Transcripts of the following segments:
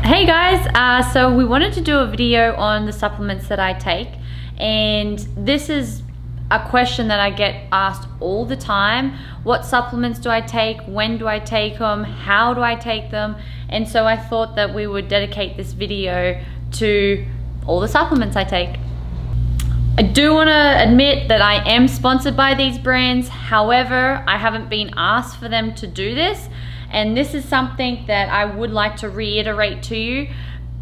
Hey guys, so we wanted to do a video on the supplements that I take, and this is a question that I get asked all the time. What supplements do I take? When do I take them? How do I take them? And so I thought that we would dedicate this video to all the supplements I take. I do want to admit that I am sponsored by these brands. However, I haven't been asked for them to do this. And this is something that I would like to reiterate to you.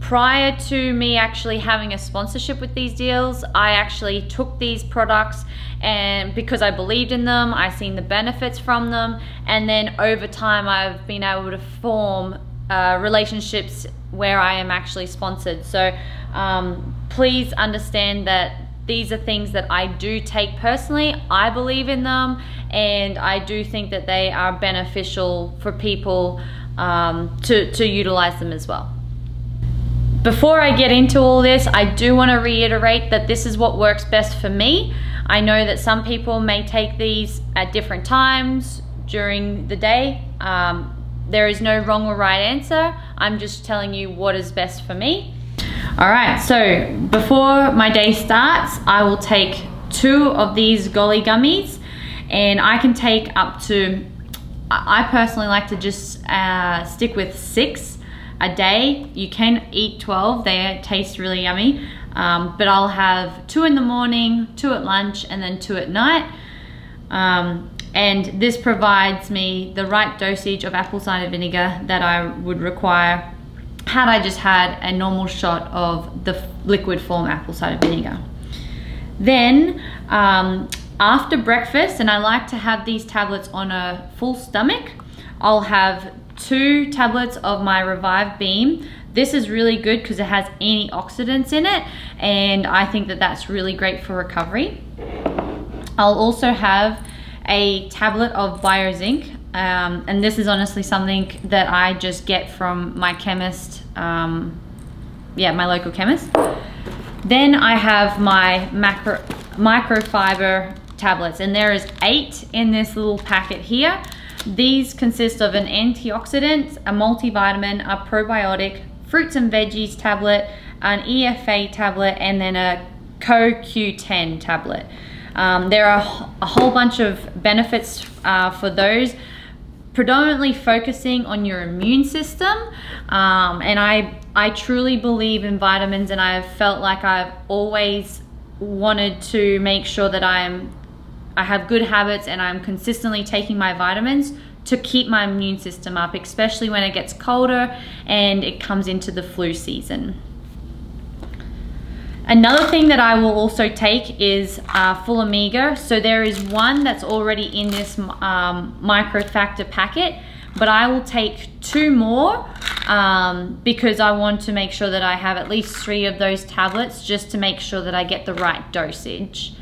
Prior to me actually having a sponsorship with these deals, I actually took these products and because I believed in them, I seen the benefits from them, and then over time I've been able to form relationships where I am actually sponsored. So please understand that these are things that I do take personally. I believe in them, and I do think that they are beneficial for people to utilize them as well. Before I get into all this, I do want to reiterate that this is what works best for me. I know that some people may take these at different times during the day. There is no wrong or right answer. I'm just telling you what is best for me. All right, so before my day starts, I will take 2 of these Goli gummies, and I can take up to, I personally like to just stick with 6 a day. You can eat 12, they taste really yummy, but I'll have 2 in the morning, 2 at lunch, and then 2 at night. And this provides me the right dosage of apple cider vinegar that I would require had I just had a normal shot of the liquid form apple cider vinegar. Then after breakfast, and I like to have these tablets on a full stomach, I'll have 2 tablets of my Revive Beam. This is really good because it has antioxidants in it, and I think that that's really great for recovery. I'll also have a tablet of BioZinc, and this is honestly something that I just get from my chemist, my local chemist. Then I have my Microfiber tablets, and there is 8 in this little packet here. These consist of an antioxidant, a multivitamin, a probiotic, fruits and veggies tablet, an EFA tablet, and then a CoQ10 tablet. There are a whole bunch of benefits for those, predominantly focusing on your immune system, and I truly believe in vitamins, and I've felt like I've always wanted to make sure that I have good habits and I'm consistently taking my vitamins to keep my immune system up, especially when it gets colder and it comes into the flu season. Another thing that I will also take is full omega. So there is one that's already in this microfactor packet, but I will take 2 more because I want to make sure that I have at least 3 of those tablets just to make sure that I get the right dosage.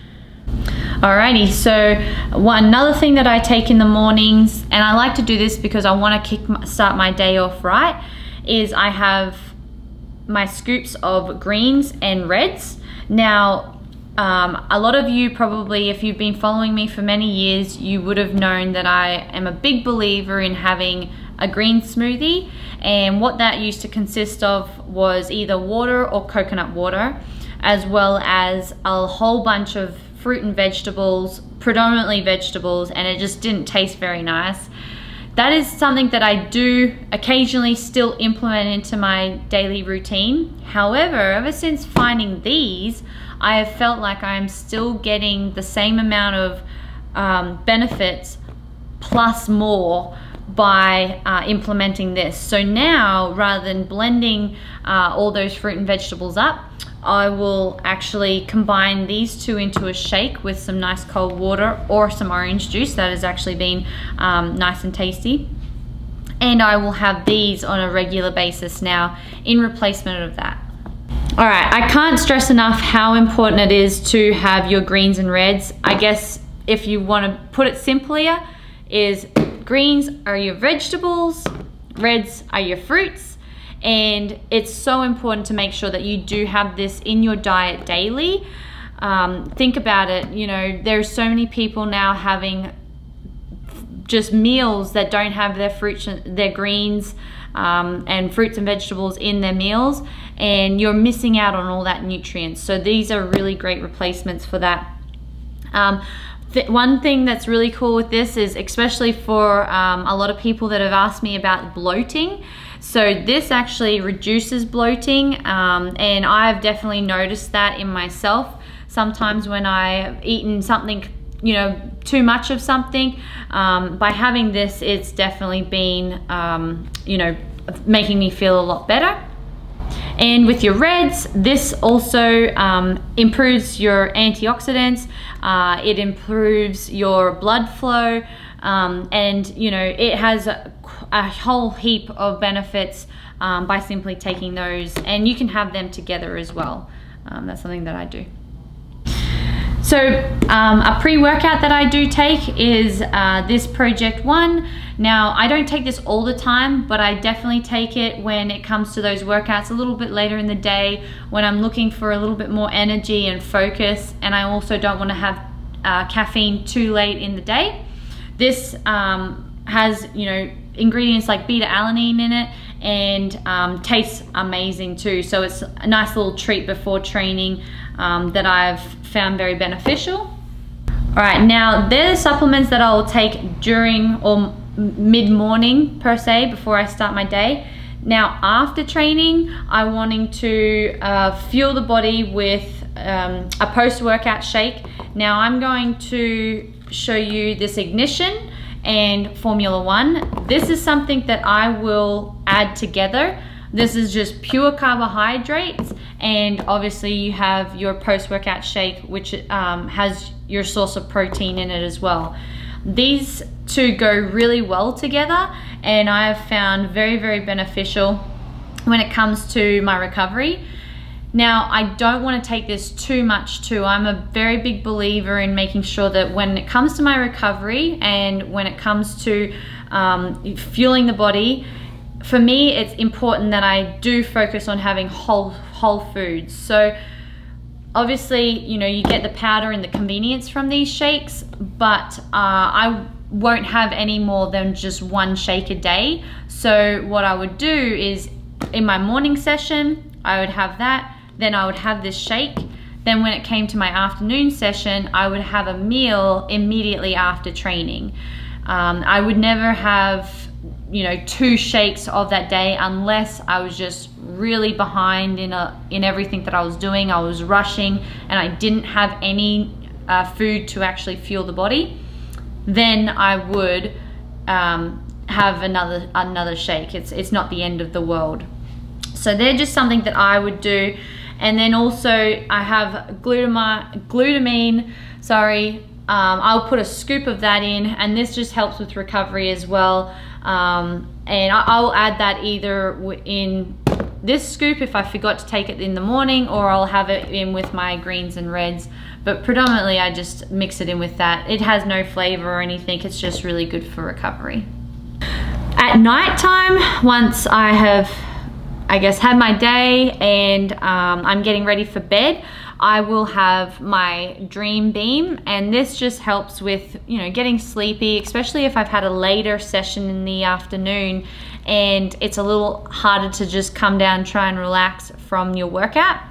Alrighty, so another thing that I take in the mornings, and I like to do this because I want to start my day off right, is I have my scoops of greens and reds. Now, a lot of you probably, if you've been following me for many years, you would have known that I am a big believer in having a green smoothie, and what that used to consist of was either water or coconut water, as well as a whole bunch of fruit and vegetables, predominantly vegetables, and it just didn't taste very nice. That is something that I do occasionally still implement into my daily routine. However, ever since finding these, I have felt like I'm still getting the same amount of benefits plus more by implementing this. So now, rather than blending all those fruit and vegetables up, I will actually combine these 2 into a shake with some nice cold water or some orange juice that has actually been nice and tasty. And I will have these on a regular basis now in replacement of that. All right, I can't stress enough how important it is to have your greens and reds. I guess if you want to put it simpler, is greens are your vegetables, reds are your fruits, and it's so important to make sure that you do have this in your diet daily. Think about it, you know, there's so many people now having just meals that don't have their fruits, their greens, and fruits and vegetables in their meals, and you're missing out on all that nutrients. So these are really great replacements for that. One thing that's really cool with this is, especially for a lot of people that have asked me about bloating, so this actually reduces bloating, and I've definitely noticed that in myself. Sometimes when I've eaten something, you know, too much of something, by having this, it's definitely been, you know, making me feel a lot better. And with your reds, this also improves your antioxidants, it improves your blood flow, and you know, it has a whole heap of benefits by simply taking those, and you can have them together as well. That's something that I do. So a pre-workout that I do take is this Project One. Now, I don't take this all the time, but I definitely take it when it comes to those workouts a little bit later in the day, when I'm looking for a little bit more energy and focus, and I also don't want to have caffeine too late in the day. This has, you know, ingredients like beta-alanine in it, and tastes amazing too. So it's a nice little treat before training that I've found very beneficial. All right, now they're the supplements that I'll take during or mid-morning per se, before I start my day. Now after training, I'm wanting to fuel the body with a post-workout shake. Now I'm going to show you this Ignition and Formula One. This is something that I will add together. This is just pure carbohydrates, and obviously you have your post-workout shake, which has your source of protein in it as well. These two go really well together, and I have found very, very beneficial when it comes to my recovery. Now, I don't want to take this too much too. I'm a very big believer in making sure that when it comes to my recovery and when it comes to fueling the body, for me, it's important that I do focus on having whole foods. So obviously, you know, you get the powder and the convenience from these shakes, but I won't have any more than just one shake a day. So what I would do is, in my morning session, I would have that, then I would have this shake. Then when it came to my afternoon session, I would have a meal immediately after training. I would never have, you know, 2 shakes of that day unless I was just really behind in everything that I was doing. I was rushing and I didn't have any food to actually fuel the body. Then I would have another shake. It's not the end of the world. So they're just something that I would do. And then also I have glutamine, sorry. I'll put a scoop of that in, and this just helps with recovery as well. And I'll add that either in this scoop if I forgot to take it in the morning, or I'll have it in with my greens and reds. But predominantly I just mix it in with that. It has no flavor or anything. It's just really good for recovery. At night time, once I have, I guess, had my day and I'm getting ready for bed, I will have my Dream Beam, and this just helps with, you know, getting sleepy, especially if I've had a later session in the afternoon and it's a little harder to just come down, try and relax from your workout.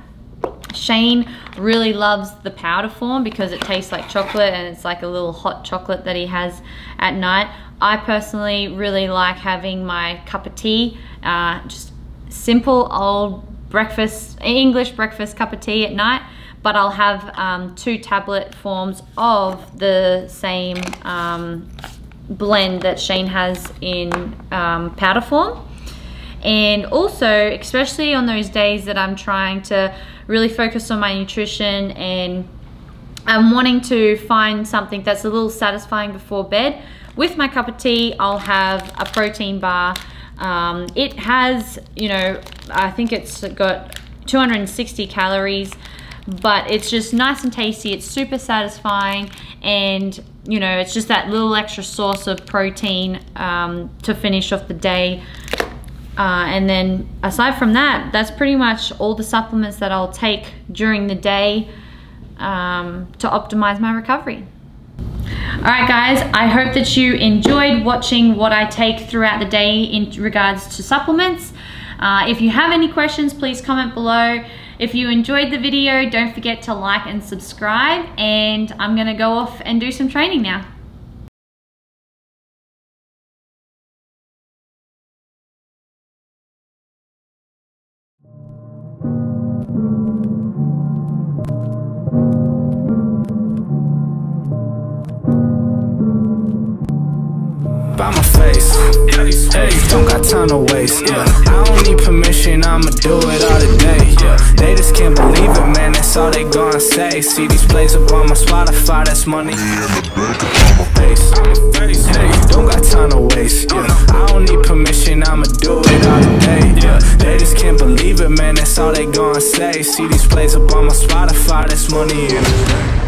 Shane really loves the powder form because it tastes like chocolate, and it's like a little hot chocolate that he has at night. I personally really like having my cup of tea, just simple old breakfast, English breakfast cup of tea at night, but I'll have 2 tablet forms of the same blend that Shane has in powder form. And also, especially on those days that I'm trying to really focus on my nutrition and I'm wanting to find something that's a little satisfying before bed, with my cup of tea, I'll have a protein bar. It has, you know, I think it's got 260 calories, but it's just nice and tasty. It's super satisfying, and you know, it's just that little extra source of protein to finish off the day. And then aside from that, that's pretty much all the supplements that I'll take during the day to optimize my recovery. Alright guys, I hope that you enjoyed watching what I take throughout the day in regards to supplements. If you have any questions, please comment below. If you enjoyed the video, don't forget to like and subscribe, and I'm gonna go off and do some training now. By my face, hey, don't got time to waste, yeah. I don't need permission, I'ma do it all today, yeah. They just can't believe it, man, that's all they gonna say. See these plays up on my Spotify, that's money in the bank on my face. Hey, don't got time to waste, yeah. I don't need permission, I'ma do it all today, yeah. They just can't believe it, man, that's all they gonna say. See these plays up on my Spotify, that's money in the bank.